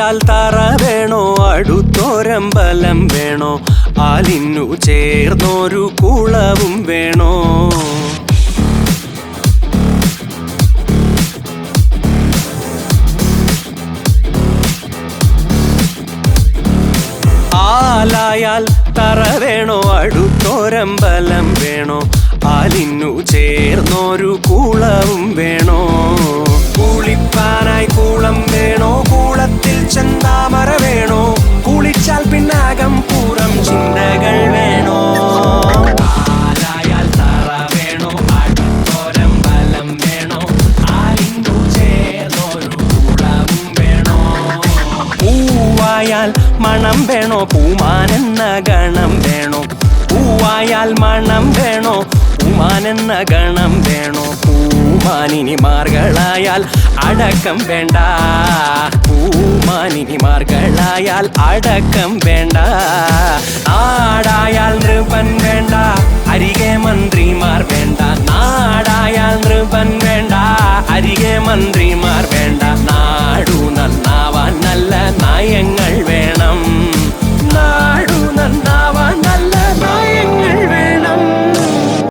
ആലായാൽ തറ വേണോ അടുത്തോരമ്പലം വേണോ ആലിന്നു ചേർന്നൊരു കുളവും വേണോ ആലായാൽ തറ വേണോ അടുത്തോരമ്പലം വേണോ ആലിന്നു ചേർന്നൊരു കുളവും വേണോ കുളിപ്പാനായി കുളം വേണോ കുളത്തിൽ ചെന്താമര വേണോ കുളിച്ചാൽ പിന്നാകം പൂരം ചിന്തകൾ വേണോ ആലായാൽ തറ വേണോ അടുത്തോരമ്പലം വേണോ ആലിന്നു ചേർന്നൊരു കുളവും വേണോ പൂവായാൽ മണം വേണോ പൂമാനെന്ന ഗണം വേണോ പൂവായാൽ മണം വേണോ പൂമാനെന്ന ഗണം വേണോ പൂമാനിനിമാർകളായാൽ അടക്കം വേണ്ട പൂമാനിനിമാർകളായാൽ അടക്കം വേണ്ട ആടായാൽ